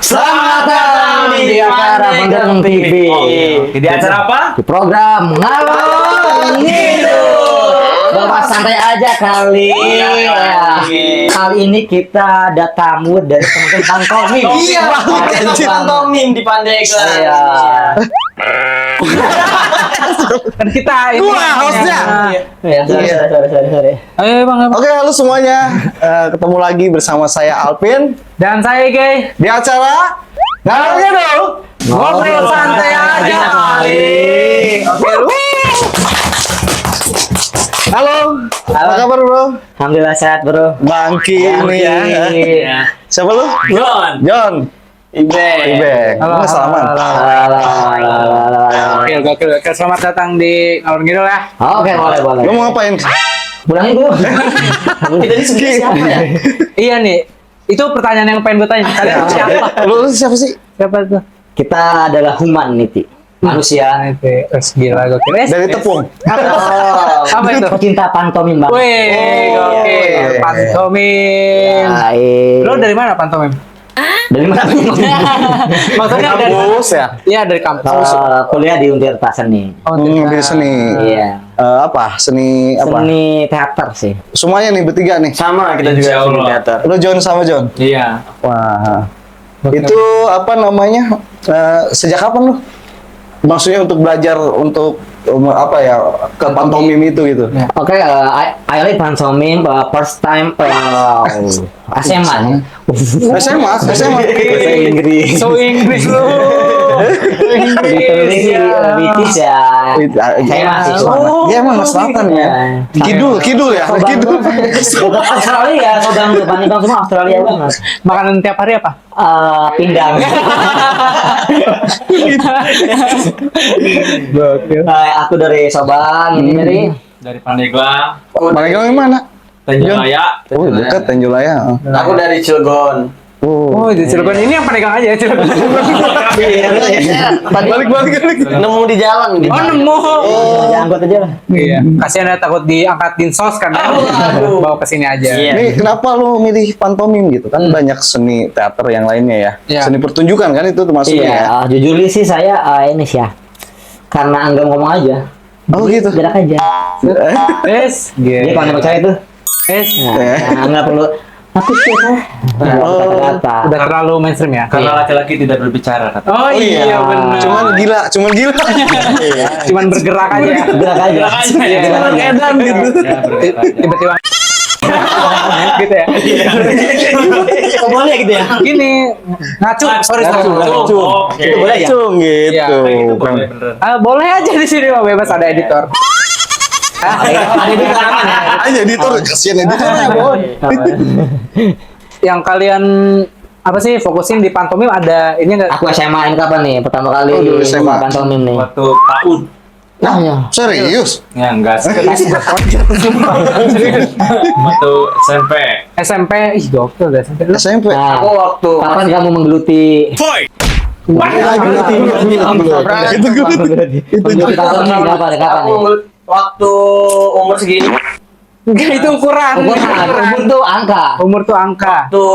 Selamat datang di acara Penggerung TV. Di acara apa? Di program Ngalor Ngidul. Bapak santai aja kali. Ya. Kali ini kita ada tamu dari teman-teman Bang Tomim. Iya, Bang Tomim di Pandeglang. Iya. Kan kita ini. Gua hostnya. Ya, sorry. Ayo Bang. Oke, halo semuanya. Ketemu lagi bersama saya Alvin Dan saya Gay. di acara Ngalor Ngidul. Ngobrol santai aja kali. Halo, apa kabar bro? Alhamdulillah sehat, Bro. Bangki ini ya. Siapa lu? John. Ibek. Halo, Mas Salaman. Gokil. Selamat datang di Ngalor Ngidul ya. Oke, boleh. Lu mau ngapain? Pulangin dulu. Kita di sini siapa ya? Iya nih. Itu pertanyaan yang pengen gue tanya. Kalian siapa? Lu siapa sih? Siapa tuh? Kita adalah humanity. Manusia. Gila gokil. Dari tepung. Apa itu? Pecinta pantomim, Bang. Wih, gokil. Pantomim. Baik. Lo dari mana pantomim? Dari mana? Maksudnya dari Kampus ya? Iya, dari kampus. Kuliah di Untirta Seni. Di seni. Iya. Apa? Seni apa? Seni teater sih. Semuanya nih bertiga nih. Sama kita juga seni teater. Lu John sama John. Iya. Wah. Itu apa namanya? Sejak kapan lu? Maksudnya untuk belajar untuk apa ya ke pantomim itu gitu. Ya. Oke, I like pantomim first time SMA. SMA. Bahasa Inggris. So Inggris lu. Literally British ya. Saya masih Dia emang Mas Selatan ya. Kidul ya. Kidul. Bukan Australia, Bang. Bang semua Australia banget. Makanan tiap hari apa? Pindang. Gokil. Aku dari Sobang, ini dari Dari Pandeglang. Pandeglang yang mana? Tanjung Raya. Oh, dekat Tanjulaya. Aku dari Cilegon. Oh, di Cilegon ini yang pedagang aja ya Cilegon. Balik. Nemu di jalan gitu. Oh, nemu. Ya, angkut aja lah. Iya. Kasihan ya takut diangkat dinsos kan. Aduh. Bawa ke sini aja. Iya. Nih, kenapa lu milih pantomim gitu? Kan banyak seni teater yang lainnya ya. Iya. Seni pertunjukan kan itu termasuknya ya. Iya, jujur sih saya ini sih ya. Karena enggak ngomong aja. Oh gitu. Gerak aja. Yes. Jadi kalau nembak saya tuh, Yes. nah, nggak perlu. Tapi sih kata-kata. Udah terlalu mainstream ya. Karena laki-laki tidak berbicara. Kata. Oh iya benar. Cuman gila. Cuman bergerak aja. Gerak aja. Cuman edan gitu. Tiba-tiba gitu ya. Oh, boleh gitu ya. Gini ngacu, sorry. Ngacu. Itu boleh ya? Cung gitu. Iya, boleh aja di sini mah bebas ada editor. Ada di kanan ya. Aja editor kasihan editornya, Bon. Yang kalian apa sih fokusin di pantomim ada ini enggak? Aku SMA ini kapan nih? Pertama kali Oh, dulu SMA. pantomim nih. Waktu tahun. Nah, ya. Serius? Ya enggak. Waktu SMP. SMP, ih gokil deh SMP. SMP. Nah, Aku waktu kapan kamu menggeluti? Itu Menggeluti pantomim kapan nih? aku waktu umur segini Enggak itu ukuran. Umur tuh angka. Umur tuh angka. waktu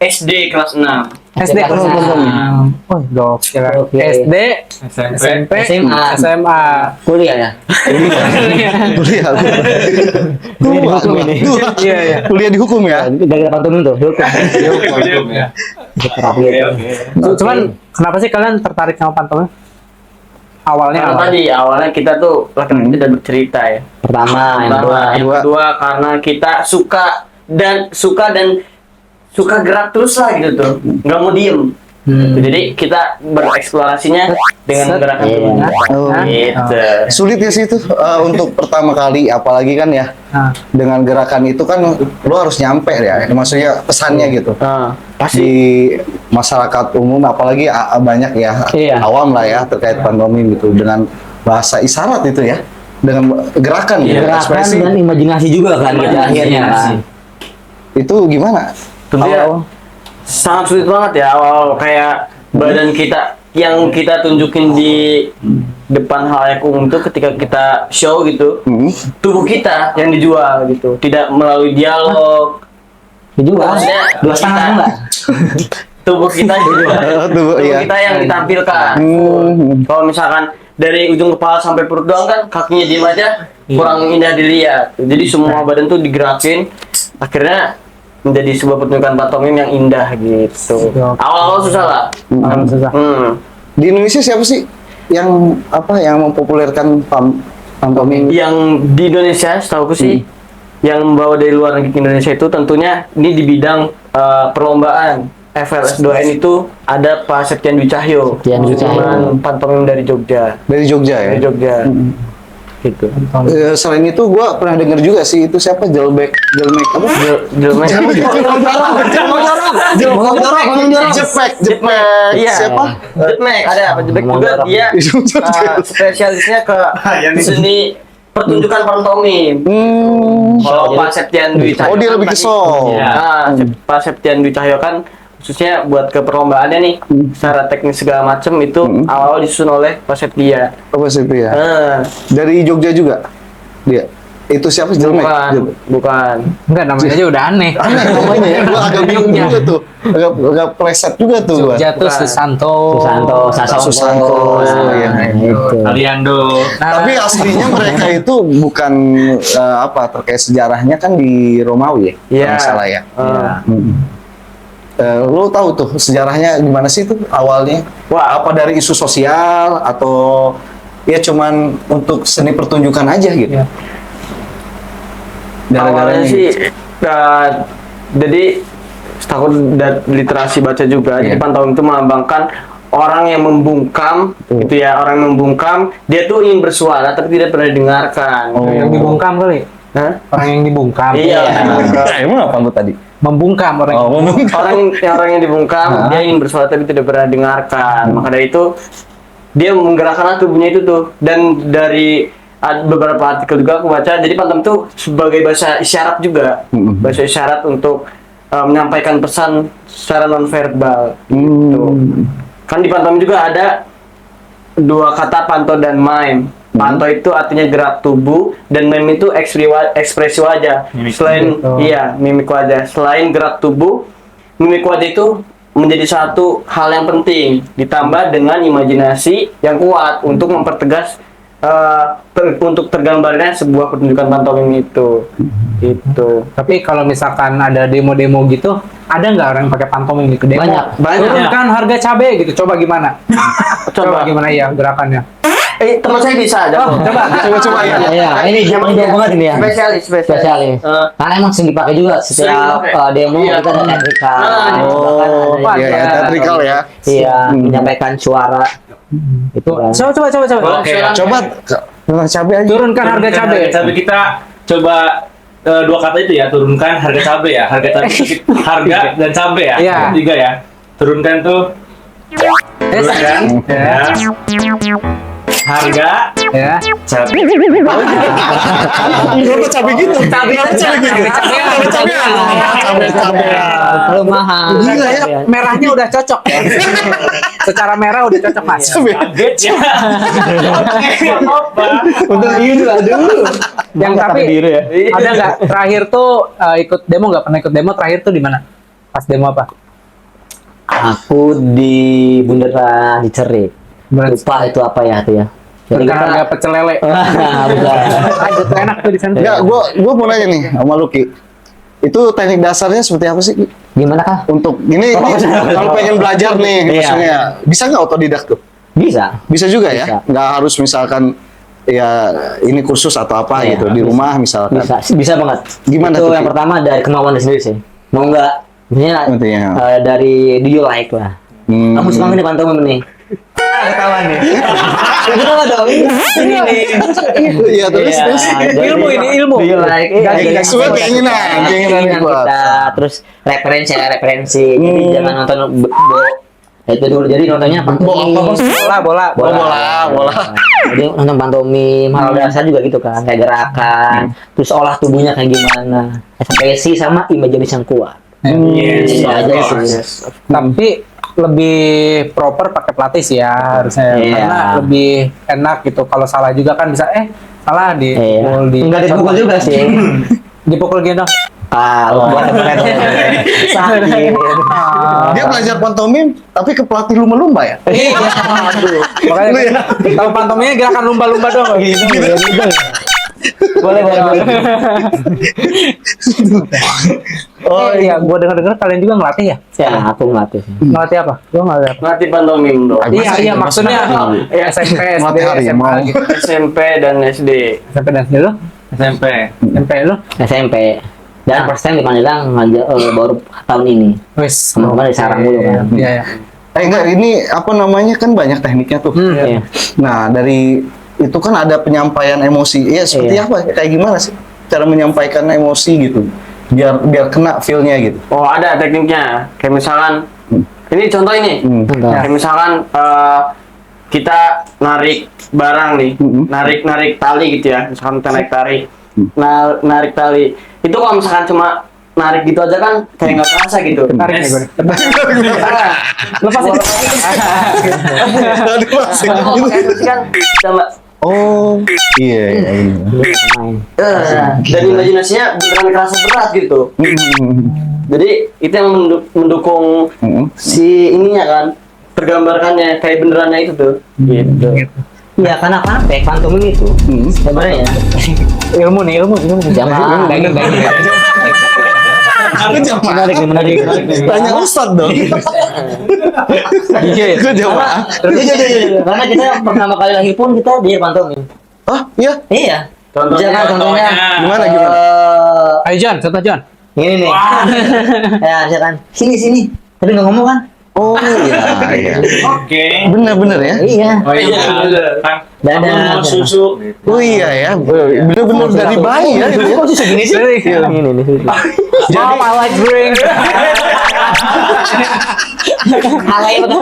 SD kelas 6. SD kelas kelas 6. Oh, gokil. Oke. SD, SMP. SMP, SMA. SMA. Kuliah ya. Kuliah. Kuliah di hukum ini. Iya, iya. Kuliah di hukum ya? Gara-gara pantomim tuh, hukum. Hukum ya. Terapi gitu. Cuman kenapa sih kalian tertarik sama pantomim? Awalnya Karena apa? tadi awalnya kita tuh laki-laki tidak bercerita ya. Pertama, yang kedua. Yang kedua karena kita suka dan suka gerak terus lah gitu tuh, nggak mau diem. Jadi kita bereksplorasinya dengan gerakan Iya. tubuh. Oh. Gitu. Sulit ya sih itu untuk pertama kali, apalagi kan ya Nah, dengan gerakan itu kan lo harus nyampe ya, maksudnya pesannya gitu. Di masyarakat umum, apalagi banyak ya Iya. awam lah ya terkait pantomim gitu dengan bahasa isyarat itu ya, dengan gerakan gitu, Gerakan ekspresi. dan imajinasi juga kan gitu akhirnya kan. Itu gimana? Tentunya Awal. sangat sulit banget ya awal kayak badan kita yang kita tunjukin di depan halayak umum tuh ketika kita show gitu, tubuh kita yang dijual gitu, tidak melalui dialog. Dijual. Maksudnya Dua setengah kita- enggak? tubuh kita dijual. Tubuh, iya. Kita yang ditampilkan. Kalau misalkan dari ujung kepala sampai perut doang kan kakinya diem aja kurang indah dilihat. Jadi semua badan tuh digerakin, akhirnya menjadi sebuah pertunjukan pantomim yang indah gitu. Awal-awal susah lah. susah. Di Indonesia siapa sih yang yang mempopulerkan pantomim? Yang di Indonesia setahu aku sih yang membawa dari luar negeri ke Indonesia itu tentunya ini di bidang perlombaan FLS2N itu ada Pak Septian Dwi Cahyo. Septian Dwi Cahyo. Pantomim dari Jogja. Dari Jogja ya? Dari Jogja. Gitu. Selain itu gua pernah dengar juga sih itu siapa Jelmek apa? Jelmek. Jepek. Iya. Siapa? Jetmek ada apa Jetmek juga dia spesialisnya ke seni pertunjukan pantomim. Kalau Pak Septian Dwi Cahyo. Oh, dia kan lebih ke tadi- show. Nah, Pak Septian Dwi Cahyo kan khususnya buat ke perlombaannya nih, secara teknis segala macem itu awal disusun oleh Pak Septia. Apa sih itu ya? Eh, Dari Jogja juga dia. Itu siapa Jelmek? bukan. enggak namanya aja udah aneh. Aneh namanya ya. Gua agak bingung juga tuh. Agak pleset juga tuh gua. Jatuh Bukan. Susanto. Susanto. Nah, Iya. gitu. Aliando. Tapi aslinya mereka itu bukan terkait sejarahnya kan di Romawi ya, kalau Iya. nggak salah ya. Eh, Lo tahu tuh sejarahnya gimana sih tuh awalnya? Wah, Apa dari isu sosial atau ya cuman untuk seni pertunjukan aja gitu? Iya. awalnya Gara-garanya sih gitu. jadi takut literasi baca juga. Jadi Iya. pantomim itu melambangkan orang yang membungkam, gitu ya, orang yang membungkam, dia tuh ingin bersuara tapi tidak pernah didengarkan. Yang dibungkam kali. Hah? Orang yang dibungkam. Iya. Emang apa lu tadi? Membungkam orang. Oh, orang yang dibungkam, dia ingin bersuara tapi tidak pernah dengarkan. Maka dari itu dia menggerakkan tubuhnya itu tuh, dan dari ada beberapa artikel juga aku baca. Jadi pantomim itu sebagai bahasa isyarat juga, bahasa isyarat untuk menyampaikan pesan secara nonverbal. Gitu. Kan di pantomim juga ada dua kata panto dan mime. Panto itu artinya gerak tubuh dan mime itu ekspresi wajah. Selain mimik wajah. Selain gerak tubuh, mimik wajah itu menjadi satu hal yang penting, ditambah dengan imajinasi yang kuat untuk mempertegas untuk tergambarnya sebuah pertunjukan pantomim itu. Gitu. Tapi kalau misalkan ada demo-demo gitu, ada nggak orang yang pakai pantomim gitu demo? Banyak. Turunkan harga cabai gitu. Coba gimana? Coba gimana ya gerakannya? Teman saya bisa ada. Oh, coba. Coba ya. Iya, ini zaman dulu banget ini ya. Spesialis. Karena emang sering dipakai juga setiap demo Iya. kita ada teatrikal. Oh, Bahkan ada iya, yang- teatrikal ya. Iya, menyampaikan suara. Itu kan. Coba. Oke. Coba cabai aja. Turunkan harga cabai. Cabai kita coba dua kata itu ya, turunkan harga cabai ya. Harga dan cabai ya. Iya. Tiga ya. Turunkan tuh. Turunkan. Ya. Harga Ya. cabai. Kenapa cabai gitu? Cabai Kalau mahal. Gila ya. Merahnya udah cocok ya. Secara merah udah cocok Mas. Kaget ya. Apa? Untuk biru aduh. Yang tapi biru ya. ada nggak terakhir tuh ikut demo nggak pernah ikut demo terakhir tuh di mana? Pas demo apa? Aku di Bundaran Cerik. Lupa itu apa ya tuh ya. Jadi Turunkan harga pecel lele. bukan. Lanjut enak tuh di sana. Ya, gua mau nanya nih sama Luki. Itu teknik dasarnya seperti apa sih? Ki? Gimana kah? Untuk ini kalau pengen belajar nih, Iya. maksudnya bisa nggak otodidak tuh? Bisa. Bisa juga Bisa. ya? Nggak harus misalkan ya ini kursus atau apa Iya, gitu di bisa. rumah misalkan. Bisa banget. Gimana itu tuh, yang Ki? pertama dari kemauan sendiri sih. Mau nggak? Maksudnya Intinya. dari do you like lah. Kamu suka nggak nih pantomim nih? Ketahuan nih. Ketahuan dong. Ini nih. Iya terus Iya, terus. jadi Ilmu ini, ilmu. Do you like? Dari sesuai keinginan kuat. kita. Terus referensi. Jadi jangan nonton itu dulu. Jadi nontonnya pantomim. Bola. Bola. Jadi nonton pantomim, hal dasar juga gitu kan, kayak gerakan, terus olah tubuhnya kayak gimana, ekspresi sama imajinasi yang kuat. Yes, Iya of aja course. sih. Tapi lebih proper pakai pelatih sih ya harusnya Iya. karena lebih enak gitu. Kalau salah juga kan bisa salah di Enggak dipukul juga sih. dipukul gitu. Kalau buat kemarin sakit. Dia belajar pantomim tapi ke pelatih lumba-lumba ya? Makanya tahu pantomimnya gerakan lumba-lumba dong. Boleh. Oh iya, gua dengar kalian juga ngelatih ya? Ya, aku ngelatih. Ngelatih apa? Gua ngelatih apa? Ngelatih pantomim dong. Iya, maksudnya ya SMP, SD, Ngelatih SMA harimau. gitu. SMP dan SD. SMP dan SD lu? SMP. SMP lu? SMP. Dan first time dipanggil baru tahun ini. Wis. Kemarin di sarang dulu kan. Iya, ya. Enggak, ini apa namanya kan banyak tekniknya tuh. Iya. Nah, dari itu kan ada penyampaian emosi. Ya seperti Iya. apa? Kayak gimana sih cara menyampaikan emosi gitu? Biar kena feel-nya gitu. Oh, ada tekniknya. Kayak misalkan ini contoh ini. Contoh. Kayak misalkan kita narik barang nih, narik tali gitu ya. Misalkan kita narik tali. Narik tali. Itu kalau misalkan cuma narik gitu aja kan kayak nggak kerasa gitu. Tarik nih gue. Lepas itu. Aduh, masih Kalau gitu. pakai emosi kan coba Oh, iya. Main. dan imajinasinya beneran kerasa berat gitu. Jadi itu yang mendukung si ininya kan, tergambarkannya kayak benerannya itu tuh. Gitu. Iya, karena praktek pantomim itu sebenarnya Ilmu nih, ilmu. jangan menarik. Tanya Ustadz dong. Iya. Gue jawab. Karena kita pertama kali lahir pun kita di pantomim. Oh, iya. Iya. Contohnya, Contohnya. Gimana? Ayo John, contoh John. Ini nih. Ya, silakan. Sini. Tapi nggak ngomong kan? Oh, iya. Oke. Bener-bener ya. Iya. Oh iya, kan. Dadah. Kamu mau susu. Oh iya ya. Bener-bener dari bayi ya. Itu ya. Kok bisa gini sih? Ini nih. Mom, I like drink. Alay banget.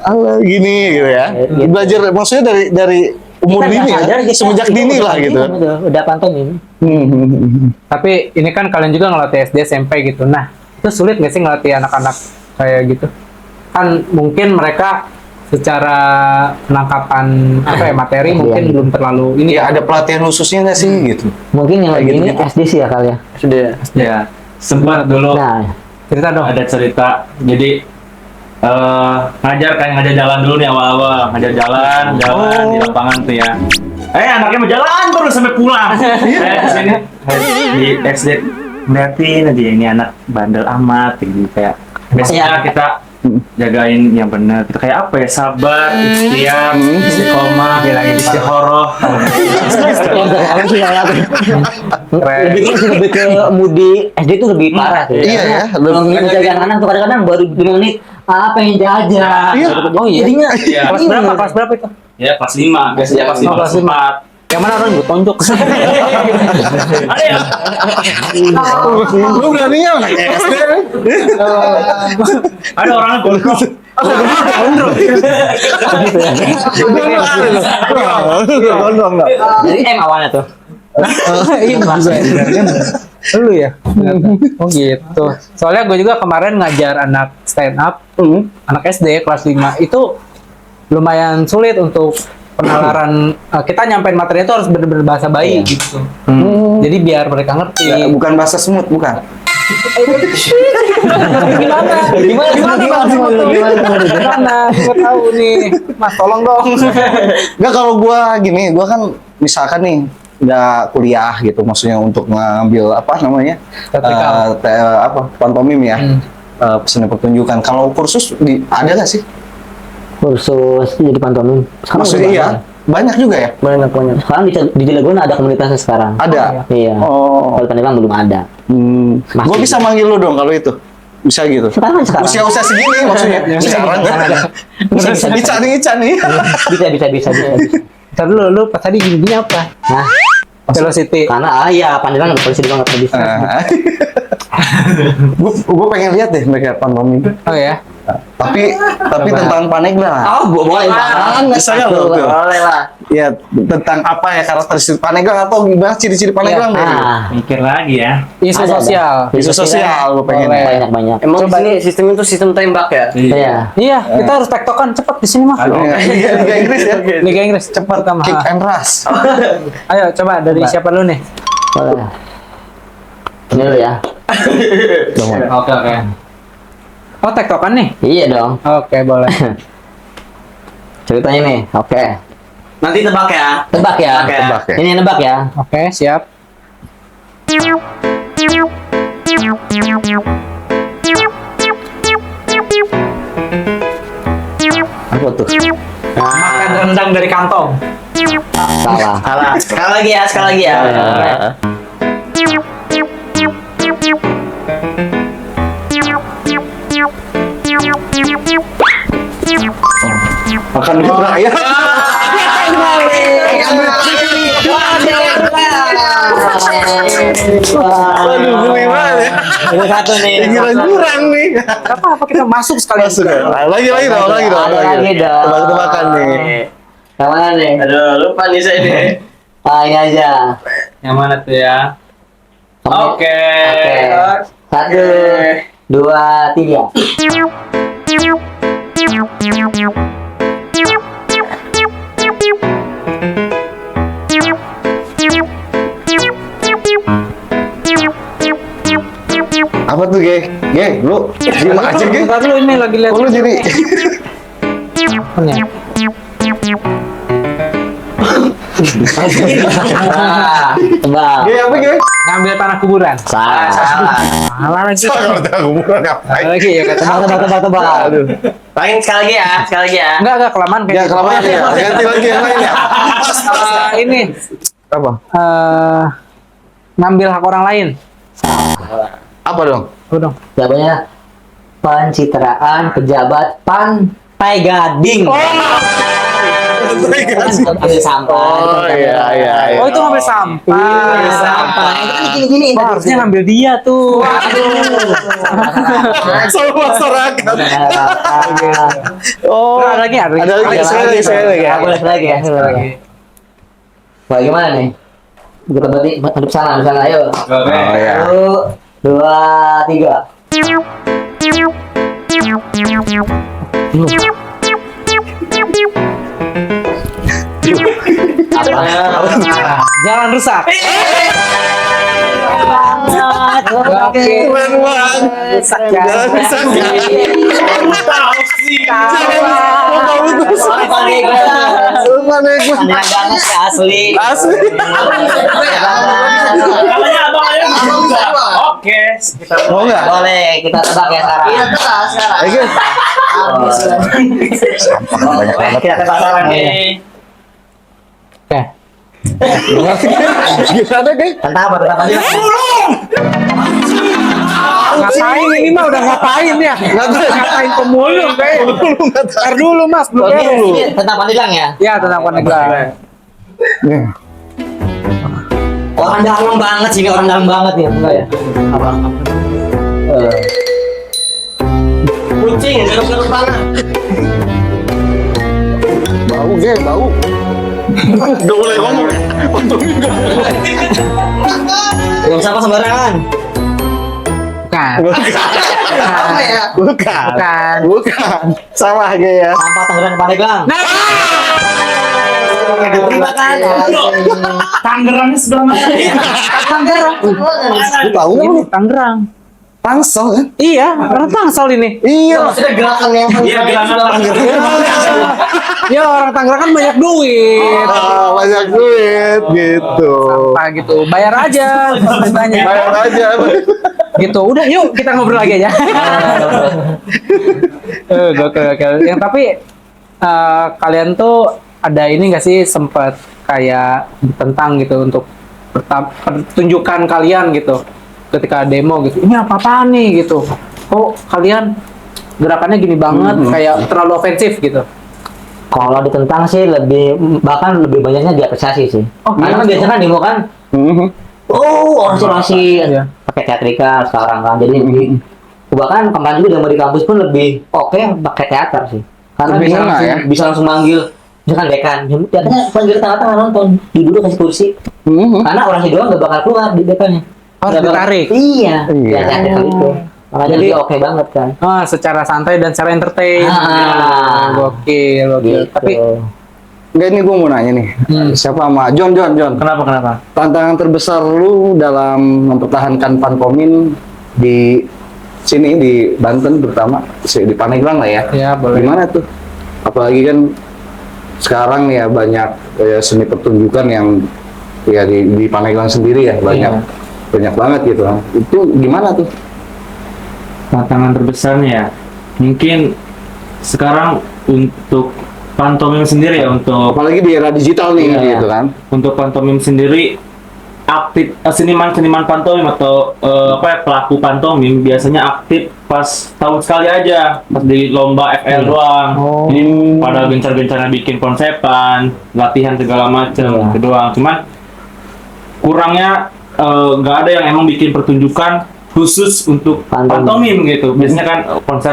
Allah gini gitu ya. Belajar maksudnya dari umur Kita dini nggak sadar ya, kita semenjak itu dini udah lah gitu. Udah pantomim. Tapi ini kan kalian juga ngelatih SD SMP gitu. Nah, itu sulit nggak sih ngelatih anak-anak kayak gitu? Kan mungkin mereka secara penangkapan apa ya materi mungkin belum terlalu ini Ya ada pelatihan khususnya nggak sih gitu? Mungkin yang Kayak lagi ini gitu-gitu. SD sih ya kali ya. Sudah. Ya, sempat dulu Nah, cerita dong. ada cerita. Jadi ngajar jalan dulu nih awal-awal, ngajar jalan di lapangan tuh ya. Anaknya mau jalan terus sampai pulang. Kesini di SD ngeliatin aja ini anak bandel amat gitu kayak. Biasanya kita jagain yang benar. Kita kayak apa ya? Sabar, ikhtiar, istiqomah, istihoroh. lebih ke mudi SD itu lebih parah tuh. Iya ya, Kalau ngejaga anak tuh kadang-kadang baru 5 menit pengen jajan. Iya. Oh iya. Jadinya Iya. Kelas berapa? Kelas berapa itu? Ya kelas 5, biasanya kelas 5, kelas kelas 4. Yang mana orang gue tonjok? Ada ya? Lu beraninya anak SD? Ada orangnya gondrong. Gondrong nggak? Jadi awalnya tuh. Iya masa lu ya? Oh gitu. Soalnya gue juga kemarin ngajar anak stand up, anak SD kelas 5 itu lumayan sulit untuk penalaran. Kita nyampein materi itu harus bener-bener bahasa bayi gitu. Jadi biar mereka ngerti. Ya, bukan bahasa semut, bukan. Gimana? Gue tahu nih, Mas tolong dong. Enggak, kalau gua gini, gua kan misalkan nih nggak kuliah gitu, maksudnya untuk ngambil apa namanya Teatrikal. pantomim ya, seni pertunjukan. Kalau kursus ada nggak sih? Kursus jadi pantomim. Sekarang Maksudnya udah iya, banyak juga ya. Banyak. Sekarang di Cilegon ada komunitasnya sekarang. Ada. Iya. Oh, Kalau Pandeglang belum ada. gua bisa manggil lu dong kalau itu. Bisa gitu. Sekarang. Usia segini maksudnya. Sekarang kan. Ica nih. Bisa. Ntar lu pas tadi gini apa? Nah, Velocity. karena iya Pandeglang ada polisi banget bisa. Gue pengen lihat deh mereka pantomim. Oh ya. Tapi tentang Pandeglang. Oh, boleh banget. Bisa nggak lo tuh? Boleh lah. Ya tentang apa ya karakteristik Pandeglang atau gimana ciri-ciri Pandeglang deh? Ah, Mikir lagi ya. Isu Ada. sosial. Isu sosial gue pengen. Boleh. banyak. Emang di sini sistem itu sistem tembak ya? Iya. Iya, kita harus tektokan cepet di sini mah. Liga Inggris ya. Liga Inggris cepet sama. Kick and rush. Ayo coba dari siapa dulu nih? Boleh. Ini dulu ya. Oke. Oh tektokan nih? Iya dong. Oke boleh. Ceritanya nih. Oke. Nanti tebak ya. Tebak ya. Oke. Tebak ya. Ini nebak ya. Oke siap. Apa tuh? Makan rendang dari kantong. Salah. Salah. Sekali lagi ya. Makan duit rakyat. Aduh, gimana ya? Ini satu nih. Pikiran jurang nih. Gak apa-apa kita masuk sekalian. Masuk ya? Lagi dong. Lagi dong. Tebak-tebakan nih. Yang mana nih? Aduh, lupa nih saya ini. Ini aja. Yang mana tuh ya? Oke. Satu, dua, tiga. Apa tuh, Ge? Lu gimana aja, Ge? Ntar lu ini lagi lihat. Kok lu jadi Ini. Tebak. Ge apa, Ge? Ngambil tanah kuburan. Salah. Salah lagi. Kalau tahu hubungan ngapain? Salah lagi ya kata. Tebak. Aduh. Lain sekali lagi ya. Enggak kelamaan Ya, kayak. kelamaan ya. Ganti lagi yang lain ya. Ini Apa? ngambil hak orang lain. Apa dong? Lu dong. Jawabannya pencitraan pejabat Pantai Gading. Ambil sampah. iya. Oh itu ngambil sampah. Ambil sampah. Gini. Oh, harusnya ngambil dia tuh. Sama masyarakat. Oh, Ada lagi. Ada lagi, sekali lagi ya. Boleh lagi ya. Bagaimana nih? Kita berarti hadap sana, ayo. Oke. Oh ya. 1, 2, 3. Jalan rusak. Oke. Keren banget. Jalan rusak. Tahu sih. Lupa nih gue. Asli. Asli. Namanya abang aja juga. Oke. Kita Mau nggak? Boleh, kita tebak ya sekarang. Iya, sekarang. Ayo. Oke, kita tebak sekarang nih. Oke. Gimana guys? Tentang apa? Tentang apa? Ngapain ini mah udah ngapain ya? Ngapain pemulung kayak. Ntar dulu Mas, belum dulu. Tentang Pandeglang ya? Ya tentang Pandeglang. Orang dalam banget sih, ini orang dalam banget ya, enggak ya? Apa? Kucing, garuk-garuk tanah. Bau guys, bau. Udah mulai ngomong. Gak usah apa sembarangan. Bukan. Apa ya? Bukan. Bukan. Salah guys ya. Sampah Tangerang Pandeglang. Terima kasih. Tangerangnya sebelah mana? Tangerang. Lu tahu nggak lu? Tangerang. Tangsel kan? Iya, orang Tangsel ini. Iya. Maksudnya gerakan yang Iya, gerakan Tangerang. Ya orang Tangerang kan banyak duit. Ah, banyak duit gitu. Apa gitu, bayar aja ditanya. Bayar aja. Gitu, udah yuk kita ngobrol lagi aja. Gokil. Yang tapi kalian tuh ada ini nggak sih sempat kayak tentang gitu untuk pertunjukan kalian gitu ketika demo gitu, ini apa-apaan nih gitu, kok kalian gerakannya gini banget, kayak terlalu ofensif gitu. kalau ditentang sih bahkan lebih banyaknya diapresiasi sih. Oh, Karena kan gitu. biasanya kan demo kan, orasi Iya. pakai teatrikal sekarang kan. Jadi bahkan kemarin juga demo di kampus pun lebih oke pakai teater sih. Karena Lebih bisa ngena langsung, ya? bisa langsung manggil misalkan dekan, dekannya panggil tengah-tengah nonton, duduk kasih kursi. Karena orasi doang gak bakal keluar di dekannya. Harus Nggak bakal- ditarik. Iya. Iya. Ya teatrikal itu. Makanya Jadi- jadi oke banget kan. Secara santai dan secara entertain. Gokil. Gitu. Tapi Enggak, ini gue mau nanya nih. Siapa sama John? Kenapa? Tantangan terbesar lu dalam mempertahankan pantomim di sini di Banten terutama di Pandeglang lah ya. Ya, boleh. Gimana tuh? Apalagi kan sekarang ya banyak seni pertunjukan yang ya di Pandeglang sendiri ya banyak banget gitu. Itu gimana tuh? Tantangan terbesarnya ya, mungkin sekarang untuk pantomim sendiri ya, untuk Apalagi di era digital nih Iya. gitu kan. pantomim sendiri aktif, seniman pantomim atau pelaku pantomim biasanya aktif pas tahun sekali aja, pas di lomba FL doang. Jadi pada gencar-gencarnya bikin konsepan, latihan segala macam itu doang. Cuman kurangnya nggak ada yang emang bikin pertunjukan khusus untuk pantomim gitu. Biasanya kan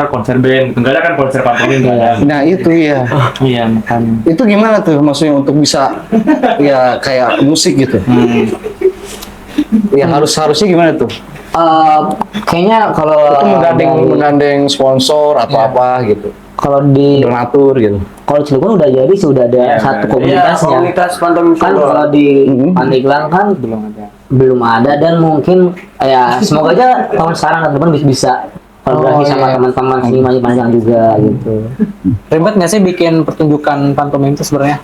konser band, nggak ada kan konser pantomim, nggak ada. Nah itu ya. Iya, makanya. Itu gimana tuh maksudnya untuk bisa ya kayak musik gitu? Ya harusnya gimana tuh? Kayaknya kalau Itu menggandeng sponsor atau apa gitu, kalau di donatur gitu. kalau Cilegon udah jadi sudah ada satu komunitasnya. Komunitas pantomim Kan Solo. kalau di Pandeglang kan belum ada dan mungkin ya semoga aja tahun sekarang dan depan bisa kolaborasi sama teman-teman seniman Pandeglang juga gitu. ribet nggak sih bikin pertunjukan pantomim itu sebenarnya?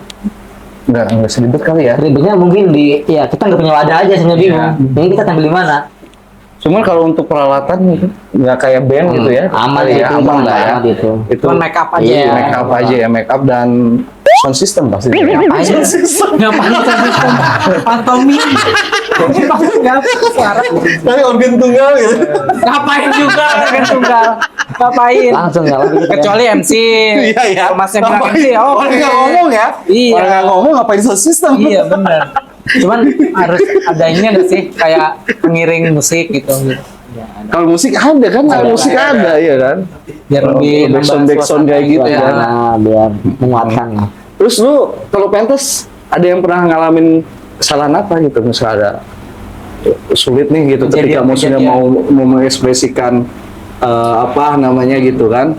Nggak seribet kali ya. Ribetnya mungkin ya kita nggak punya wadah aja sebenarnya bingung. Ini kita tampil di mana? Cuman kalau untuk peralatan nggak kayak band gitu ya. Aman Kali itu, aman lah ya. aman itu. Itu Cuman make up aja. Iya, make up aja ya, make up dan sound system pasti. Ngapain sistem pantomim? Nggak suara. Tapi organ tunggal gitu. Ngapain juga organ tunggal? Ngapain? Langsung ya. Kecuali MC. Iya ya. Kalau Masnya bilang Ngapain? MC, oh Orang nggak ngomong ya. Iya. Orang nggak ngomong ngapain sound system? Iya benar. Cuman harus ada ini nggak sih kayak pengiring musik gitu. Kalau musik ada kan? Kalau musik ada ya kan. Biar lebih Backsound kayak gitu ya. Biar menguatkan lah. Terus lu kalau pentas ada yang pernah ngalamin kesalahan apa gitu misalnya ada sulit nih gitu ketika Kejadian- maksudnya kejadian. mau mengekspresikan apa namanya gitu kan,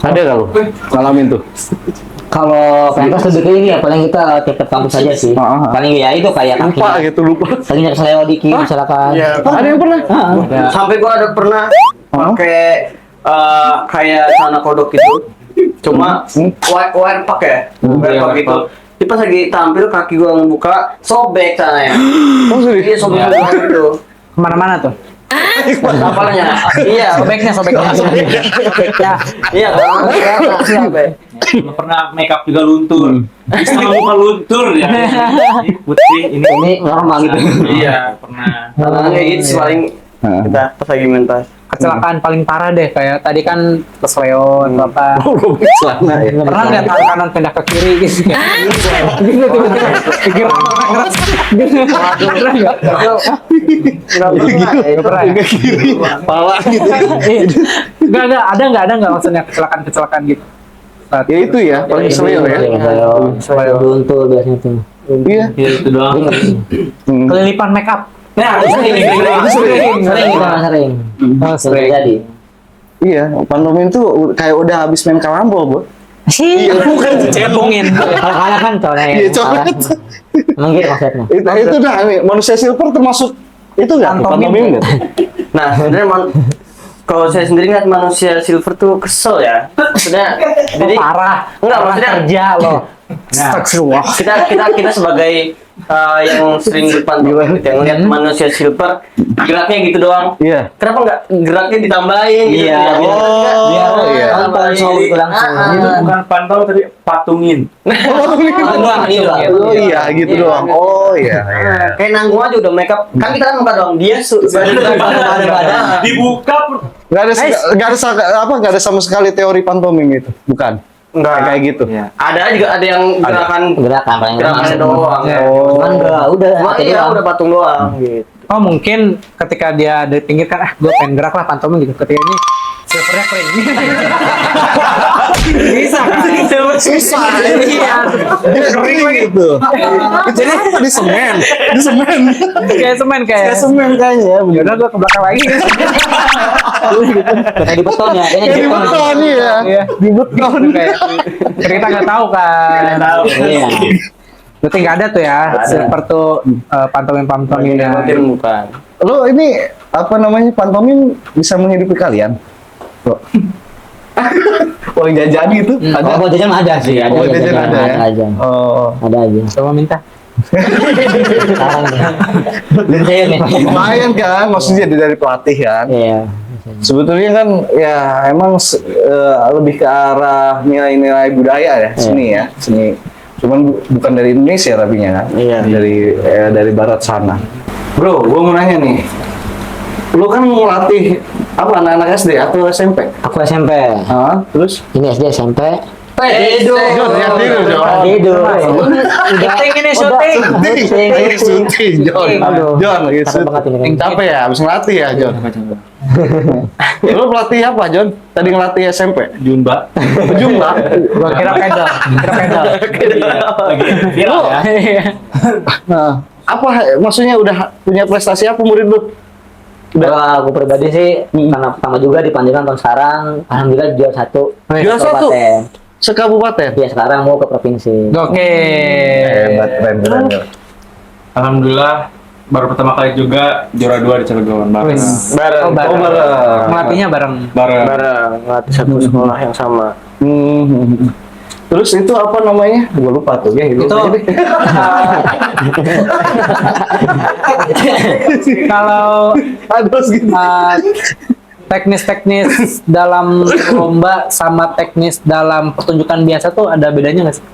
ada gak lo ngalamin tuh? Kalau pentas lebih ke ini ya, paling kita tiap kampus saja sih. Ah. Paling ya itu kayak Lupa kaki. gitu, lupa. Kakinya keseleo dikit misalkan. Iya. Ada yang pernah? Sampai gua ada pernah pakai kayak celana kodok gitu. Cuma wire pack ya. Wire pack gitu. Jadi pas lagi tampil kaki gua ngebuka, sobek celananya. Oh, serius? Iya, sobek gitu. Kemana-mana tuh. Apalanya? Iya, Sobeknya. Ya, iya kan. Sobek. Pernah makeup juga luntur. Sama muka luntur ya. Ini putih ini. ini normal gitu. Iya. Pernah. Tantangan kayak gitu sih paling kita pas lagi mentas. Kecelakaan paling parah deh, kayak tadi kan kesleo atau apa. Oh, belum celana ya. Pernah nggak tangan kanan pindah ke kiri gitu? Gitu tiba-tiba. Gerak keras. Pernah nggak? Nggak pernah ya? Ke kiri, pala gitu. Nggak ada nggak maksudnya kecelakaan gitu? Saat- Ya itu ya, paling keselio ya. Keseleo luntur biasanya tuh. Iya. Ya itu doang. Hmm. Kelilipan make up. Nah, sering Oh, sering jadi. Iya, pantomim tuh kayak udah habis main karambol, Bu. Iya, bukan Cebongin. kalau kalah kan cowoknya Iya, cowok. emang gitu maksudnya. Itu dah manusia silver termasuk itu enggak pantomim enggak? Nah, sebenarnya kalau saya sendiri ngeliat manusia silver tuh kesel ya. Maksudnya, jadi Parah. enggak Orang maksudnya kerja loh. Astagfirullah. kita sebagai yang sering berpantomim gitu, yang ngeliat manusia silver geraknya gitu doang. Iya. Kenapa nggak geraknya ditambahin gitu? Iya, ya? biar iya. nonton show itu langsung. Itu bukan pantau tadi patungin. Oh iya, gitu doang. Oh iya. Kayak nanggung aja udah makeup. Kan kita kan muka doang. Dia badan. Dibuka Nggak ada sama sekali teori pantomim itu, bukan? Enggak. Kayak gitu. Ada juga ada yang gerakan Gerakan paling gerakannya doang. Oh. Cuman enggak, udah. Cuma hati iya doang. udah patung doang gitu. Oh mungkin ketika dia dari pinggir kan, gue pengen gerak lah pantomim gitu. Ketika ini silvernya kering. Bisa kan? Susah. Iya. Kering gitu. Jadi apa di semen? Di semen. Kayak semen kayak. Kayak semen kayaknya. Ya udah gue ke belakang lagi. Kayak di beton ya, kayaknya Kayak di beton ya. Iya. Di beton. Kayak kita nggak tahu kan. Tahu. Iya. Berarti nggak ada tuh ya, silver tuh pantomim-pantomimnya. Film bukan. Lo ini apa namanya pantomim bisa menghidupi kalian? Kok? Uang jajan gitu? Oh, Ada? buat jajan ada sih, ada Oh, jajan ada ya? aja. Oh. Ada aja. Coba minta. Sekarang belum saya nih. Lumayan kan, maksudnya dari pelatih kan. Iya. Sebetulnya kan ya emang lebih ke arah nilai-nilai budaya ya, seni ya, seni. Cuman bukan dari Indonesia tapi kan, Iya. dari barat sana. Bro, gua mau nanya nih, lu kan ngelatih apa anak-anak SD atau SMP? Aku SMP. Hah? Terus? Ini SD SMP. Edo. Jon, ya tidur, Jon. Aduh. Syuting ini syuting. Syuting, Jon. Aduh. Jon, lagi Capek banget ini kan. syuting. Capek ya, habis ngelatih ya, Jon. Lu pelatih apa, Jon? Tadi ngelatih SMP? Jumba. Jumlah. Gua kira pedal. Viral ya. Nah, apa maksudnya udah punya prestasi apa murid lu? Kalau aku pribadi sih, karena pertama juga dipanggilkan tahun sekarang, alhamdulillah juara satu. Juara satu? Kabupaten. Sekabupaten? Ya sekarang mau ke provinsi. Oke. Hebat, keren. Alhamdulillah baru pertama kali juga juara 2 di Cilegon bareng. Bareng. Oh, bareng. bareng. Melatihnya bareng. Bareng. Bareng. Ngelatih satu sekolah yang sama. Terus itu apa namanya? Gue lupa tuh ya. Itu kalau Aduh gitu. teknis-teknis dalam lomba sama teknis dalam pertunjukan biasa tuh ada bedanya nggak sih?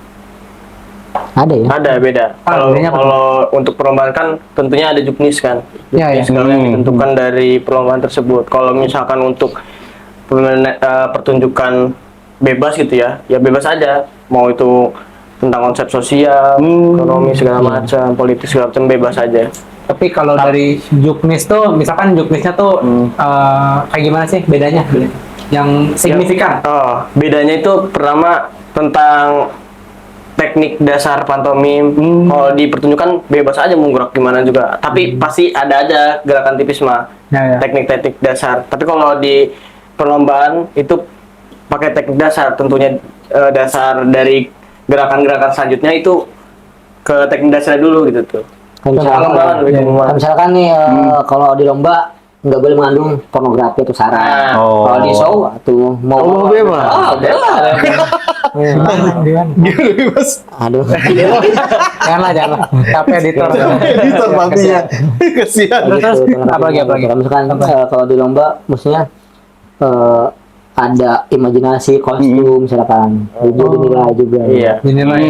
Ada ya? Ada beda. Kalau bedanya apa? kalau untuk perlombaan kan tentunya ada juknis kan. Ya, ya. Juknis kalau yang ditentukan dari perlombaan tersebut. Kalau misalkan untuk pertunjukan bebas gitu ya bebas aja. Mau itu tentang konsep sosial, ekonomi segala macam, politik segala macam bebas aja. Tapi kalau dari juknis tuh, misalkan juknisnya tuh kayak gimana sih bedanya? Yang signifikan? Oh, bedanya itu pertama tentang teknik dasar pantomim. Kalau di pertunjukan bebas aja mau gerak gimana juga. Tapi pasti ada aja gerakan tipis mah. Ya, ya. Teknik-teknik dasar. Tapi kalau di perlombaan itu pakai teknik dasar, tentunya dasar dari gerakan-gerakan selanjutnya itu ke teknik dasar dulu gitu tuh. Perlombaan lebih ke perlombaan. Misalkan nih kalau di lomba nggak boleh mengandung pornografi atau sara. Oh. Kalau di show atau mau bebas. bebas. Aduh. Jangan. Capek editor. Editor nantinya. Kasihan. Terus apalagi? Kalau misalkan kalau di lomba maksudnya ada imajinasi kostum misalkan itu dinilai juga. Iya. Dinilai.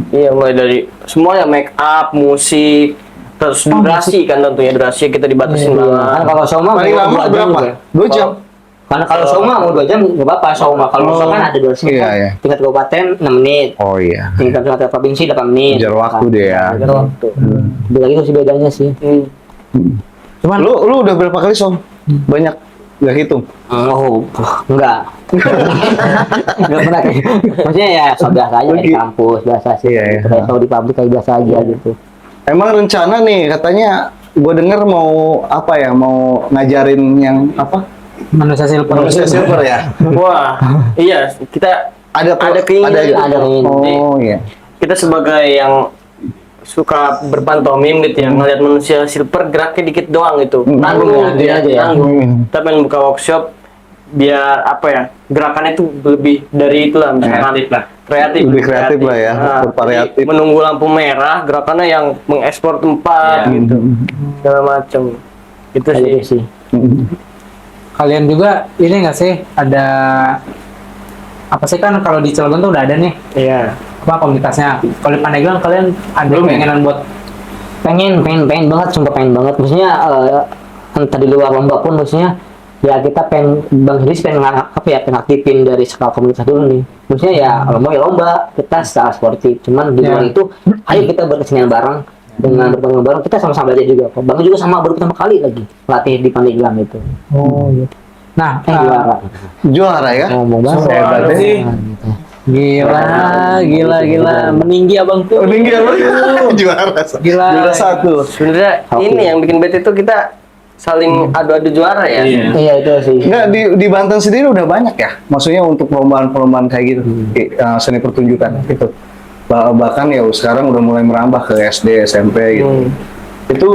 Iya, mulai dari semuanya, make up, musik, terus durasi kan tentunya durasi kita dibatasin Kan banget. kalau show mah Paling mau lama 2 jam berapa? juga. 2 jam. Karena kalau show mah mau 2 jam nggak apa-apa show mah. Kalau misalkan ada durasi Iya, iya. tingkat kabupaten 6 menit, Oh iya. tingkat provinsi 8 menit. Jar waktu deh ya. Jar waktu. Beda gitu sih bedanya sih. Cuman Lu udah berapa kali som? Banyak. Gak hitung. Oh, enggak. Enggak pernah kayak. Maksudnya ya show biasa aja di kampus biasa sih. Iya, iya. Kayak show di pabrik kayak biasa aja gitu. Emang rencana nih katanya gue denger mau apa ya, mau ngajarin yang apa? manusia silver. Manusia silver ya. Wah, iya kita ada keinginan. Ada keinginan. Oh iya. Kita sebagai yang suka berpantomim gitu ya, ngeliat manusia silver geraknya dikit doang gitu. Nanggung dia aja ya. Nanggung. Kita pengen buka workshop biar apa ya, gerakannya itu lebih dari itu lah, misalkan kreatif, Lebih kreatif lah ya, bervariatif. jadi menunggu lampu merah, gerakannya yang mengekspor tempat gitu, segala macam. Itu Kayak sih. gitu sih. Kalian juga ini nggak sih ada apa sih kan kalau di Cilegon tuh udah ada nih Iya. apa komunitasnya. Kalau di Pandeglang kalian ada Belum ya? keinginan buat pengen banget, sumpah pengen banget. Maksudnya entah di luar lomba pun maksudnya ya kita pengen Bang Hidris pengen pengen aktifin dari skala komunitas dulu nih. Maksudnya ya lomba kita secara sportif. Cuman di luar itu ayo kita berkesenian bareng dengan bertemu bareng kita sama-sama belajar juga. Bang juga sama baru pertama kali lagi latih di Pandeglang itu. oh iya. Nah, Juara. Juara ya. Ngomong banget. Hebat ya. sih. gila meninggi abang tuh. Tinggi apa? Juara. Gila. Juara 1. Sebenarnya ini yang bikin bete itu kita saling adu-adu juara ya. Iya. Iya itu sih. Enggak, di Banten sendiri udah banyak ya. Maksudnya untuk perlombaan-perlombaan kayak gitu, seni pertunjukan gitu. Bahkan ya sekarang udah mulai merambah ke SD, SMP gitu. Itu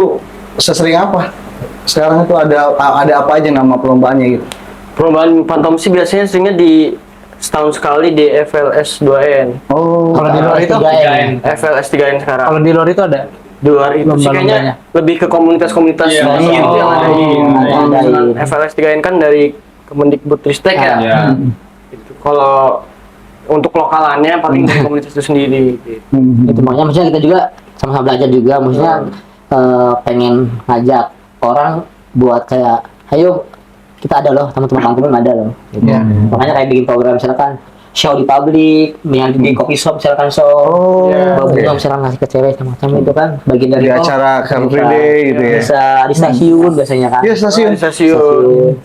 sesering apa? Sekarang itu ada apa aja nama perlombaannya gitu? Perlombaan pantom sih biasanya seringnya di setahun sekali di FLS 2N. Oh, Kalau di luar itu 3N. FLS 3N sekarang. Kalau di luar itu ada. Di luar itu sih Lomba-lombanya. kayaknya lebih ke komunitas-komunitas Iya, gitu yang ada di ada. FLS 3N kan dari Kemendikbudristek ya. Iya. Gitu. Kalau untuk lokalannya paling dari komunitas itu sendiri. Gitu. Itu makanya maksudnya kita juga sama-sama belajar juga. Maksudnya pengen ngajak orang buat kayak ayo kita ada loh teman-teman pantomim ada loh gitu. Makanya kayak bikin program misalkan show di publik, yang di coffee shop misalkan show, bagus misalkan ngasih ke cewek macam itu kan bagian dari di acara Car Free Day gitu ya. bisa di stasiun biasanya kan. Iya, stasiun. Stasiun.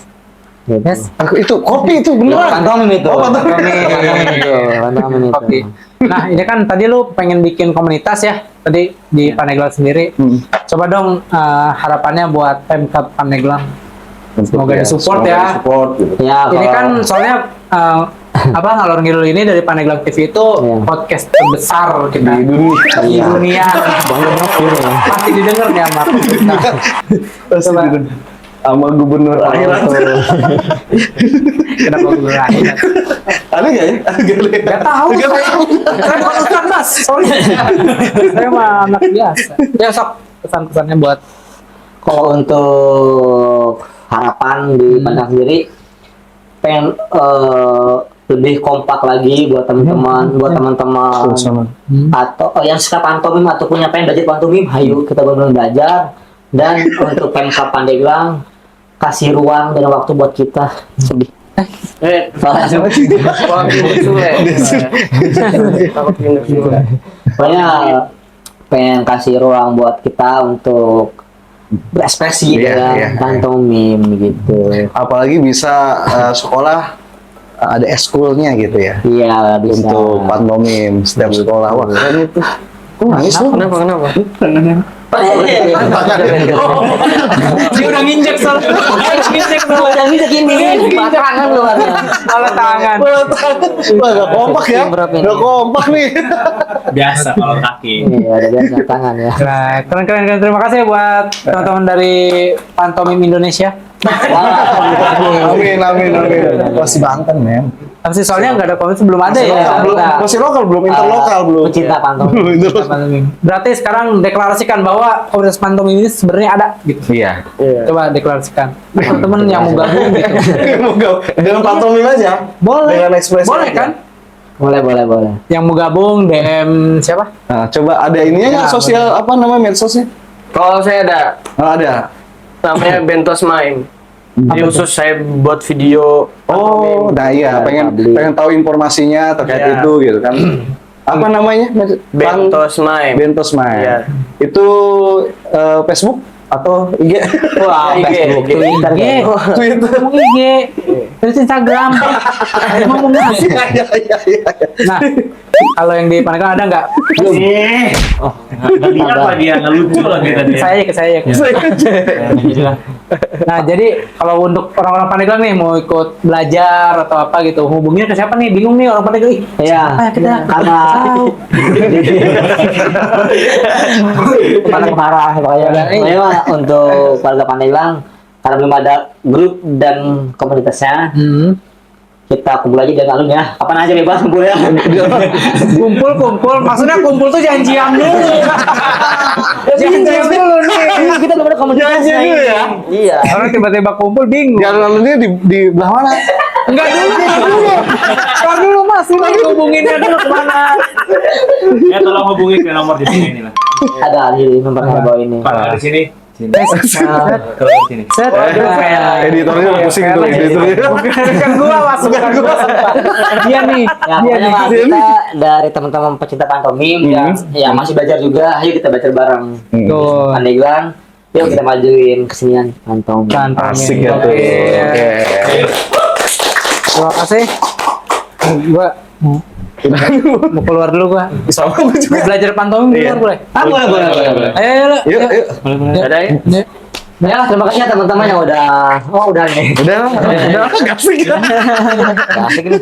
Gitu. Yes. Itu kopi itu beneran. Pantomim itu. Oh, pantomim. Pantomim itu. Oke. Nah, ini kan tadi lu pengen bikin komunitas ya, tadi di Pandeglang sendiri. Coba dong harapannya buat Pemkab Pandeglang. Semoga disupport ya. Support gitu. Ya, Ini kalau- kan soalnya apa ngalor ngidul ini dari Pandeglang TV itu podcast terbesar kita Di dunia. di dunia. Pasti didengar nih sama pemerintah. Sama gubernur akhirat. Kenapa gue akhirat? Ada nggak ya? Gak tahu. Saya bukan ustad mas. Sorry. Saya mah anak biasa. Ya sok pesan-pesannya buat kalau untuk harapan di Pandang sendiri pengen lebih kompak lagi buat teman-teman, buat teman-teman atau yang suka pantomim atau punya pengen belajar pantomim, ayo kita benar-benar belajar. Dan untuk Pemkab Pandeglang kasih ruang dan waktu buat kita sedih. Pokoknya pengen kasih ruang buat kita untuk berekspresi Iya, dengan iya. pantomim gitu. Apalagi bisa sekolah ada eskulnya gitu ya. Iya, bisa. Untuk pantomim setiap sekolah. Wah, keren itu. Kok nangis lu? Kenapa? Dia udah nginjek soalnya. Yang bisa gini, tangan luarnya. Malah tangan. Wah, gak kompak ya. Berapa ini? Gak kompak nih. Biasa kalau kaki. Iya, ada biasa tangan ya. Nah, keren. Terima kasih ya buat teman-teman dari Pantomim Indonesia. Amin. Masih Banten, men. Tapi soalnya nggak ada komisi, belum ada ya. Masih lokal, belum interlokal, belum. Pecinta pantomim. Pantomim. Berarti sekarang deklarasikan bahwa komunitas pantomim ini sebenarnya ada gitu. Iya. Coba deklarasikan. Teman-teman yang mau gabung gitu. Dengan pantomim aja. Boleh. Dengan ekspresi Boleh aja. kan? Boleh. Yang mau gabung DM siapa? Nah, coba ada ininya nggak Ya, sosial apa namanya medsosnya? Kalau saya ada Ada. namanya Bentos Main. Jadi khusus saya buat video. Oh, nah iya, pengen tahu informasinya terkait Iya. itu gitu kan. Apa namanya? Bentos Main. Bentos Main. Iya. Itu Facebook atau IG? Wah, IG. Facebook, Twitter. IG. Twitter. Ngomong IG. Terus Instagram. Ngomong ngasih. Iya. Nah, kalau yang di Paneglang ada nggak? Oh, nggak lihat lah dia, nggak lucu lagi tadi. Ke saya. Nah, jadi kalau untuk orang-orang Pandeglang nih mau ikut belajar atau apa gitu, hubungnya ke siapa nih? Bingung nih orang Pandeglang. Iya, Kita karena tahu. paling parah pokoknya. Pokoknya mah untuk warga Pandeglang karena belum ada grup dan komunitasnya, kita kumpul aja dan alun ya. Kapan aja bebas kumpul ya. Kumpul. Maksudnya kumpul tuh janjian dulu. Janjian dulu nih. Kita belum ada komunitasnya Janjian dulu ini. ya? Iya. Orang tiba-tiba kumpul bingung. Yang lalunya di belah mana? Enggak dulu. Tar dulu Mas, ini hubunginnya dulu kemana? Ya tolong hubungi ke nomor di sini lah. Ada di nomornya bawa ini. Pak di sini. Sini. Kalau di sini. Set. Editornya pusing tuh, editornya. Bukan gua Mas, bukan gua. Dia nih. Ya, Dia pokoknya nih. mah kita dari teman-teman pecinta pantomim yang masih belajar juga, ayo kita belajar bareng. Tuh. Pandeglang, yuk kita majuin kesenian pantomim. Asik ya tuh. Oke. Terima kasih. Gua mau keluar dulu gua. Sama gue juga. Mau belajar pantomim keluar boleh? Boleh. Ayo. Yuk. Ada ya? Ya, terima kasih ya teman-teman yang udah nih. Udah, gak asik ya. Asik nih.